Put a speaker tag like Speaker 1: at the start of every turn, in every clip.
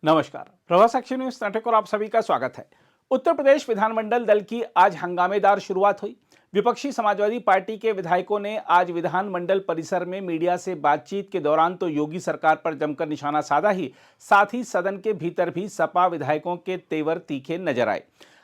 Speaker 1: नमस्कार। Prabhas action news नाटक और आप सभी का स्वागत है। उत्तर प्रदेश विधानमंडल दल की आज हंगामेदार शुरुआत हुई। विपक्षी समाजवादी पार्टी के विधायकों ने आज विधानमंडल परिसर में मीडिया से बातचीत के दौरान तो योगी सरकार पर जमकर निशाना साधा ही, साथ ही सदन के भीतर भी सपा विधायकों के तेवर तीखे नजर आए।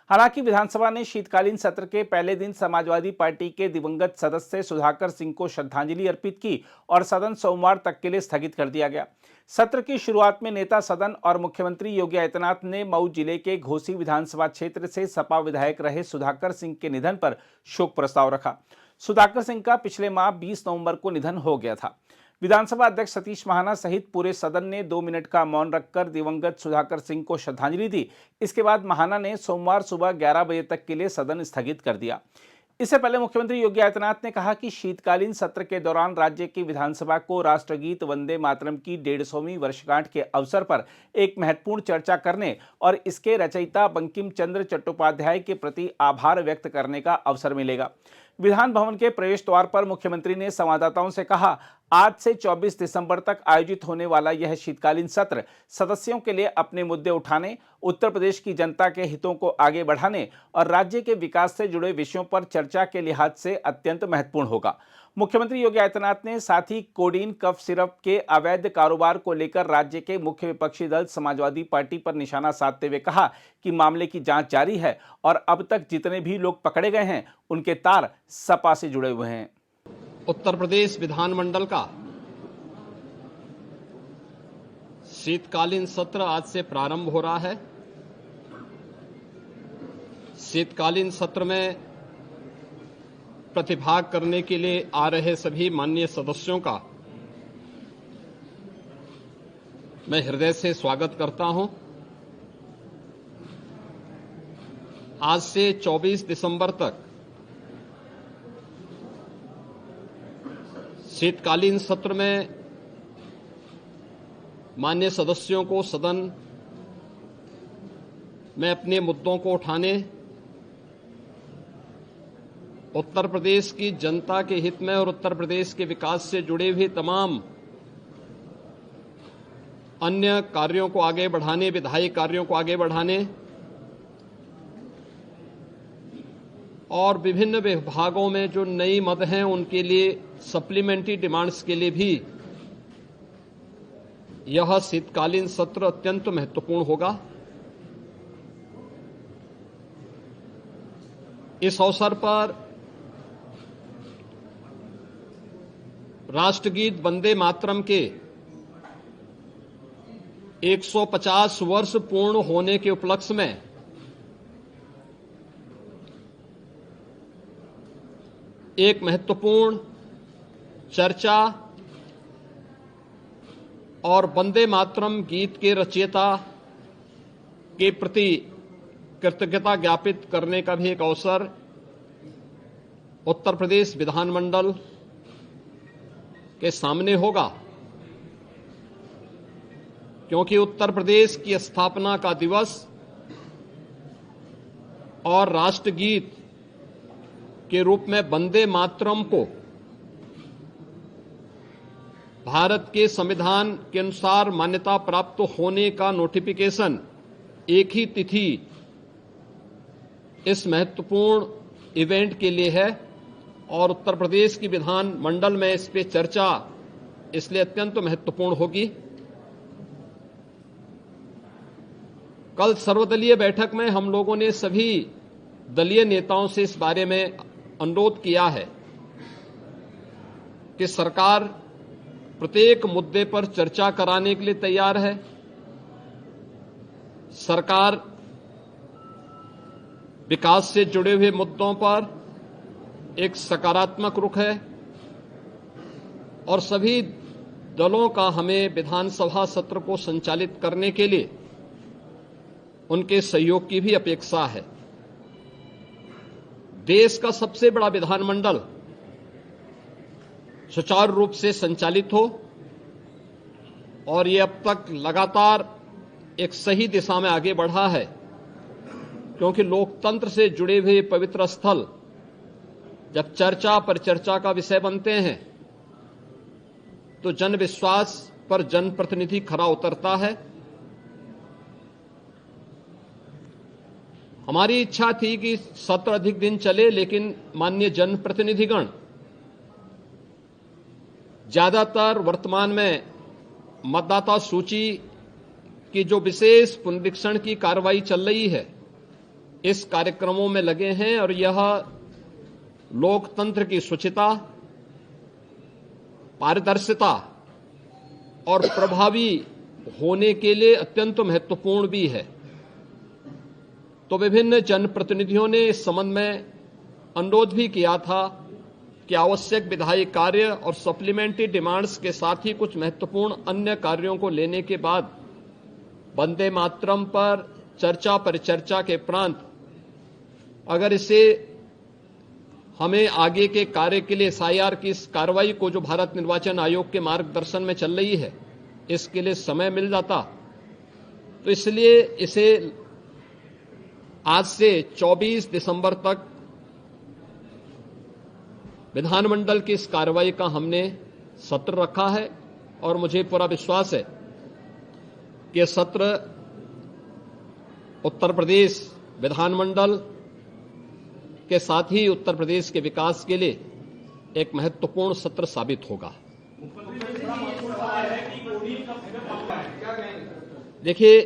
Speaker 1: हालांकि विधानसभा ने शीतकालीन सत्र के पहले दिन समाजवादी पार्टी के दिवंगत सदस्य सुधाकर सिंह को श्रद्धांजलि अर्पित की और सदन सोमवार तक के लिए स्थगित कर दिया गया। सत्र की शुरुआत में नेता सदन और मुख्यमंत्री योगी आदित्यनाथ ने मऊ जिले के घोसी विधानसभा क्षेत्र से सपा विधायक रहे सुधाकर सिंह के निधन पर शोक प्रस्ताव रखा। सुधाकर सिंह का पिछले माह 20 नवंबर को निधन हो गया था। विधानसभा अध्यक्ष सतीश महाना सहित पूरे सदन ने 2 मिनट का मौन रखकर दिवंगत सुधाकर सिंह को श्रद्धांजलि दी। इसके बाद महाना ने सोमवार सुबह 11 बजे तक के लिए सदन स्थगित कर दिया। इससे पहले मुख्यमंत्री योगी आदित्यनाथ ने कहा कि शीतकालीन सत्र के दौरान राज्य की विधानसभा को राष्ट्रगीत वंदे मातरम की 150वीं वर्षगांठ के अवसर पर एक महत्वपूर्ण चर्चा करने और इसके रचयिता बंकिम चंद्र चट्टोपाध्याय के प्रति आभार व्यक्त करने का अवसर मिलेगा। विधान भवन के प्रवेश द्वार पर मुख्यमंत्री ने संवाददाताओं से कहा, आज से 24 दिसंबर तक आयोजित होने वाला यह शीतकालीन सत्र सदस्यों के लिए अपने मुद्दे उठाने, उत्तर प्रदेश की जनता के हितों को आगे बढ़ाने और राज्य के विकास से जुड़े विषयों पर चर्चा के लिहाज से अत्यंत महत्वपूर्ण होगा। मुख्यमंत्री योगी आदित्यनाथ ने साथ ही कोडीन कफ सिरप के अवैध कारोबार को लेकर राज्य के मुख्य विपक्षी दल समाजवादी पार्टी पर निशाना साधते हुए कहा कि मामले की जांच जारी है और अब तक जितने भी लोग पकड़े गए हैं उनके तार सपा से जुड़े हुए हैं।
Speaker 2: उत्तर प्रदेश विधानमंडल का शीतकालीन सत्र आज से प्रारंभ हो रहा है। शीतकालीन सत्र में प्रतिभाग करने के लिए आ रहे सभी माननीय सदस्यों का मैं हृदय से स्वागत करता हूं। आज से 24 दिसंबर तक शीतकालीन सत्र में माननीय सदस्यों को सदन में अपने मुद्दों को उठाने, उत्तर प्रदेश की जनता के हित में और उत्तर प्रदेश के विकास से जुड़े हुए तमाम अन्य कार्यों को आगे बढ़ाने, विधायी कार्यों को आगे बढ़ाने और विभिन्न विभागों में जो नई मद हैं उनके लिए सप्लीमेंट्री डिमांड्स के लिए भी यह शीतकालीन सत्र अत्यंत महत्वपूर्ण होगा। इस अवसर पर राष्ट्रगीत वंदे मातरम के 150 वर्ष पूर्ण होने के उपलक्ष्य में एक महत्वपूर्ण चर्चा और वंदे मातरम गीत के रचयिता के प्रति कृतज्ञता ज्ञापित करने का भी एक अवसर उत्तर प्रदेश विधानमंडल के सामने होगा, क्योंकि उत्तर प्रदेश की स्थापना का दिवस और राष्ट्रगीत के रूप में वंदे मातरम को भारत के संविधान के अनुसार मान्यता प्राप्त होने का नोटिफिकेशन एक ही तिथि इस महत्वपूर्ण इवेंट के लिए है और उत्तर प्रदेश की विधान मंडल में इस पे चर्चा इसलिए अत्यंत महत्वपूर्ण होगी। कल सर्वदलीय बैठक में हम लोगों ने सभी दलीय नेताओं से इस बारे में अनुरोध किया है कि सरकार प्रत्येक मुद्दे पर चर्चा कराने के लिए तैयार है। सरकार विकास से जुड़े हुए मुद्दों पर एक सकारात्मक रुख है और सभी दलों का हमें विधानसभा सत्र को संचालित करने के लिए उनके सहयोग की भी अपेक्षा है। देश का सबसे बड़ा विधानमंडल सुचारू रूप से संचालित हो और ये अब तक लगातार एक सही दिशा में आगे बढ़ा है, क्योंकि लोकतंत्र से जुड़े हुए पवित्र स्थल जब चर्चा परिचर्चा का विषय बनते हैं तो जन विश्वास पर जनप्रतिनिधि खरा उतरता है हमारी इच्छा थी कि सत्र अधिक दिन चले, लेकिन माननीय जनप्रतिनिधिगण ज्यादातर वर्तमान में मतदाता सूची की जो विशेष पुनरीक्षण की कार्रवाई चल रही है, इस कार्यक्रमों में लगे हैं और यह लोकतंत्र की शुचिता, पारदर्शिता और प्रभावी होने के लिए अत्यंत महत्वपूर्ण भी है। तो विभिन्न जनप्रतिनिधियों ने इस संबंध में अनुरोध भी किया था कि आवश्यक विधायी कार्य और सप्लीमेंट्री डिमांड्स के साथ ही कुछ महत्वपूर्ण अन्य कार्यों को लेने के बाद वंदे मातरम पर चर्चा परिचर्चा के उपरांत अगर इसे हमें आगे के कार्य के लिए SIR की इस कार्रवाई को जो भारत निर्वाचन आयोग के मार्गदर्शन में चल रही है, इसके लिए समय मिल जाता, तो इसलिए इसे आज से 24 दिसंबर तक विधानमंडल की इस कार्रवाई का हमने सत्र रखा है और मुझे पूरा विश्वास है कि सत्र उत्तर प्रदेश विधानमंडल के साथ ही उत्तर प्रदेश के विकास के लिए एक महत्वपूर्ण सत्र साबित होगा। देखिए,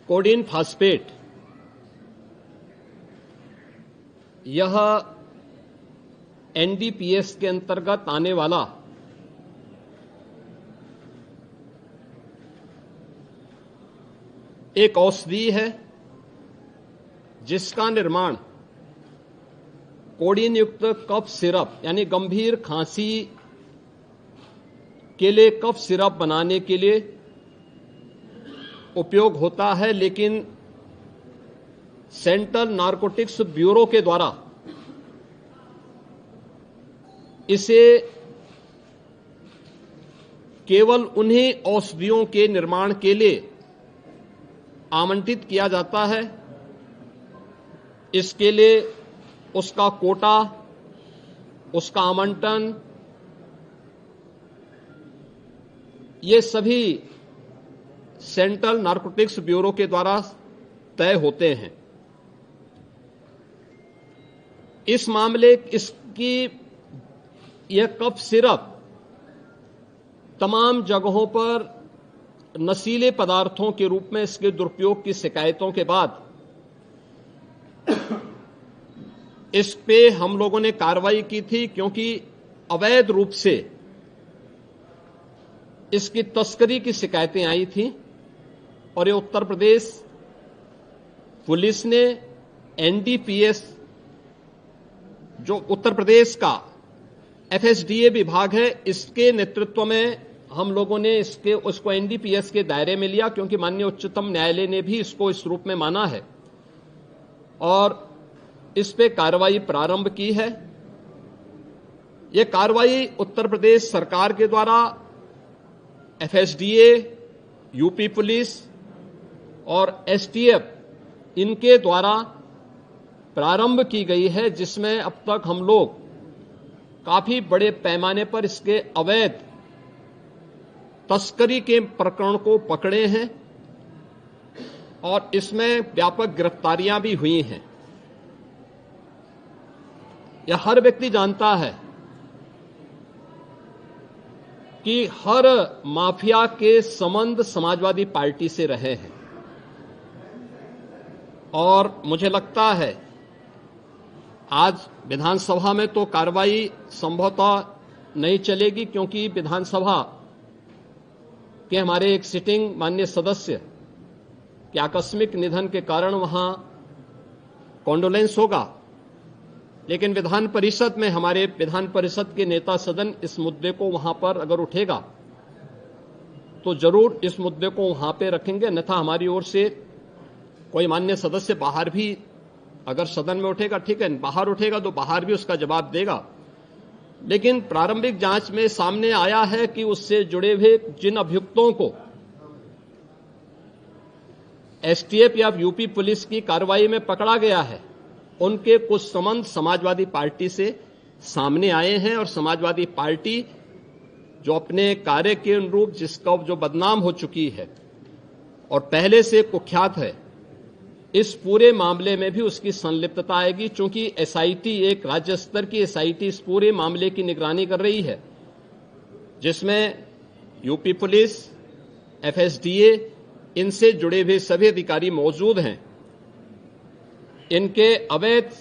Speaker 2: कोडिन फास्फेट यह NDPS के अंतर्गत आने वाला एक औषधि है जिसका निर्माण कोडीन युक्त कफ सिरप यानी गंभीर खांसी के लिए कफ सिरप बनाने के लिए उपयोग होता है, लेकिन सेंट्रल नारकोटिक्स ब्यूरो के द्वारा इसे केवल उन्हीं औषधियों के निर्माण के लिए आमंत्रित किया जाता है। इसके लिए उसका कोटा, उसका आवंटन, ये सभी सेंट्रल नारकोटिक्स ब्यूरो के द्वारा तय होते हैं। इस मामले इसकी यह कफ सिरप तमाम जगहों पर नशीले पदार्थों के रूप में इसके दुरुपयोग की शिकायतों के बाद इस पे हम लोगों ने कार्रवाई की थी, क्योंकि अवैध रूप से इसकी तस्करी की शिकायतें आई थी और ये उत्तर प्रदेश पुलिस ने NDPS जो उत्तर प्रदेश का FSDA विभाग है, इसके नेतृत्व में हम लोगों ने उसको NDPS के दायरे में लिया, क्योंकि माननीय उच्चतम न्यायालय ने भी इसको इस रूप में माना है और इस पे कार्रवाई प्रारंभ की है। यह कार्रवाई उत्तर प्रदेश सरकार के द्वारा FSDA, यूपी पुलिस और STF इनके द्वारा प्रारंभ की गई है, जिसमें अब तक हम लोग काफी बड़े पैमाने पर इसके अवैध तस्करी के प्रकरण को पकड़े हैं और इसमें व्यापक गिरफ्तारियां भी हुई हैं। यह हर व्यक्ति जानता है कि हर माफिया के संबंध समाजवादी पार्टी से रहे हैं और मुझे लगता है आज विधानसभा में तो कार्रवाई संभवतः नहीं चलेगी, क्योंकि विधानसभा के हमारे एक सिटिंग माननीय सदस्य के आकस्मिक निधन के कारण वहां कॉन्डोलेंस होगा, लेकिन विधान परिषद में हमारे विधान परिषद के नेता सदन इस मुद्दे को वहां पर अगर उठेगा तो जरूर इस मुद्दे को वहां पे रखेंगे, अन्यथा हमारी ओर से कोई मान्य सदस्य बाहर भी अगर सदन में उठेगा ठीक है, बाहर उठेगा तो बाहर भी उसका जवाब देगा। लेकिन प्रारंभिक जांच में सामने आया है कि उससे जुड़े हुए जिन अभियुक्तों को STF या यूपी पुलिस की कार्रवाई में पकड़ा गया है, उनके कुछ संबंध समाजवादी पार्टी से सामने आए हैं और समाजवादी पार्टी जो अपने कार्य के अनुरूप जिसका जो बदनाम हो चुकी है और पहले से कुख्यात है, इस पूरे मामले में भी उसकी संलिप्तता आएगी, चूंकि एसआईटी, एक राज्य स्तर की एसआईटी इस पूरे मामले की निगरानी कर रही है, जिसमें यूपी पुलिस, एफएसडीए, इनसे जुड़े हुए सभी अधिकारी मौजूद हैं। इनके अवैध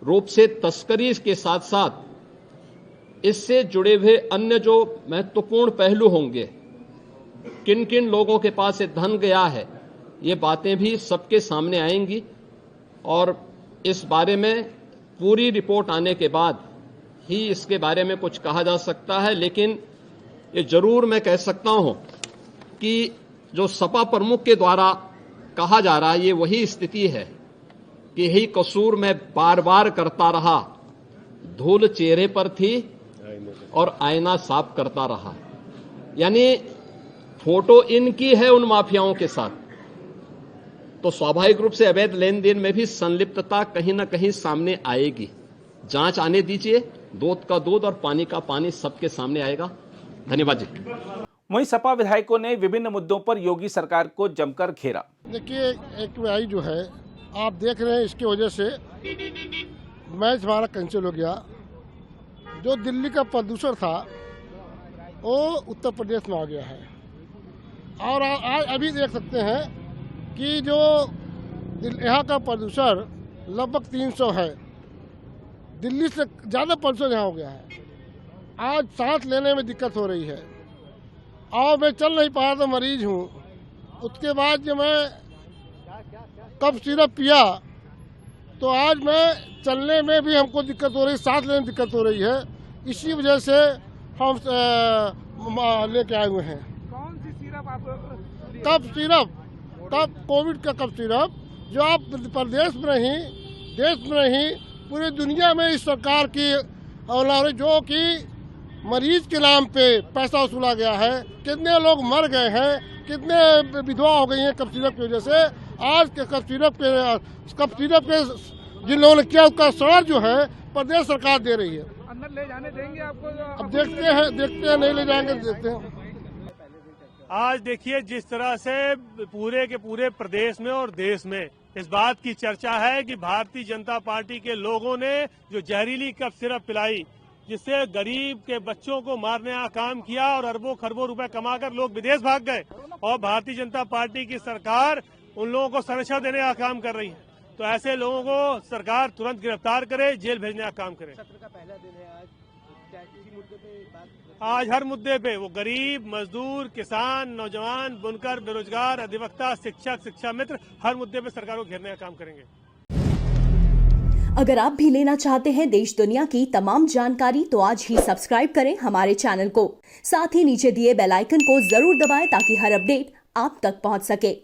Speaker 2: रूप से तस्करी के साथ साथ इससे जुड़े हुए अन्य जो महत्वपूर्ण पहलू होंगे, किन किन लोगों के पास ये धन गया है, ये बातें भी सबके सामने आएंगी और इस बारे में पूरी रिपोर्ट आने के बाद ही इसके बारे में कुछ कहा जा सकता है। लेकिन ये जरूर मैं कह सकता हूं कि जो सपा प्रमुख के द्वारा कहा जा रहा है, ये वही स्थिति है कि यही कसूर मैं बार बार करता रहा, धूल चेहरे पर थी और आईना साफ करता रहा। यानी फोटो इनकी है उन माफियाओं के साथ, तो स्वाभाविक रूप से अवैध लेन देन में भी संलिप्तता कहीं ना कहीं सामने आएगी। जांच आने दीजिए, दूध का दूध और पानी का पानी सबके सामने आएगा। धन्यवाद जी।
Speaker 1: वहीं सपा विधायकों ने विभिन्न मुद्दों पर योगी सरकार को जमकर घेरा।
Speaker 3: देखिए, एक जो है आप देख रहे हैं, इसकी वजह से मैच हमारा कैंसिल हो गया। जो दिल्ली का प्रदूषण था वो उत्तर प्रदेश में आ गया है और आज अभी देख सकते हैं कि जो यहाँ का प्रदूषण लगभग 300 है, दिल्ली से ज़्यादा प्रदूषण यहाँ हो गया है। आज सांस लेने में दिक्कत हो रही है और मैं चल नहीं पा रहा था, मरीज हूँ। उसके बाद जब मैं कफ सिरप पिया तो आज मैं चलने में भी हमको दिक्कत हो रही, सांस लेने में दिक्कत हो रही है। इसी वजह से हम लेके आए हुए हैं।
Speaker 4: कौन सी सिरप आप?
Speaker 3: कफ सिरप, कोविड का कफ सिरप, जो आप प्रदेश में नहीं, देश में नहीं, पूरी दुनिया में इस सरकार की और जो कि मरीज के नाम पे पैसा वसूला गया है। कितने लोग मर गए हैं, कितने विधवा हो गई हैं कफ सिरप की वजह से। आज के कफ सिरप के जिन लोगों ने किया उसका सड़ा जो है प्रदेश सरकार दे रही है।
Speaker 4: अंदर ले जाने देंगे आपको?
Speaker 3: अब देखते हैं नहीं ले जाएंगे, देखते हैं।
Speaker 5: आज देखिए जिस तरह से पूरे के पूरे प्रदेश में और देश में इस बात की चर्चा है कि भारतीय जनता पार्टी के लोगों ने जो जहरीली कफ सिरप पिलाई, जिससे गरीब के बच्चों को मारने का काम किया और अरबों खरबों रुपए कमाकर लोग विदेश भाग गए, और भारतीय जनता पार्टी की सरकार उन लोगों को संरक्षण देने का काम कर रही है। तो ऐसे लोगों को सरकार तुरंत गिरफ्तार करे, जेल भेजने का काम करे।
Speaker 4: सत्र का पहला दिन है आज, क्या किसी मुद्दे पे बात?
Speaker 5: आज हर मुद्दे पे वो गरीब, मजदूर, किसान, नौजवान, बुनकर, बेरोजगार, अधिवक्ता, शिक्षक, शिक्षा मित्र, हर मुद्दे पे सरकार को घेरने का काम करेंगे।
Speaker 6: अगर आप भी लेना चाहते हैं देश दुनिया की तमाम जानकारी तो आज ही सब्सक्राइब करें हमारे चैनल को। साथ ही नीचे दिए बेल आइकन को जरूर दबाएं ताकि हर अपडेट आप तक पहुंच सके।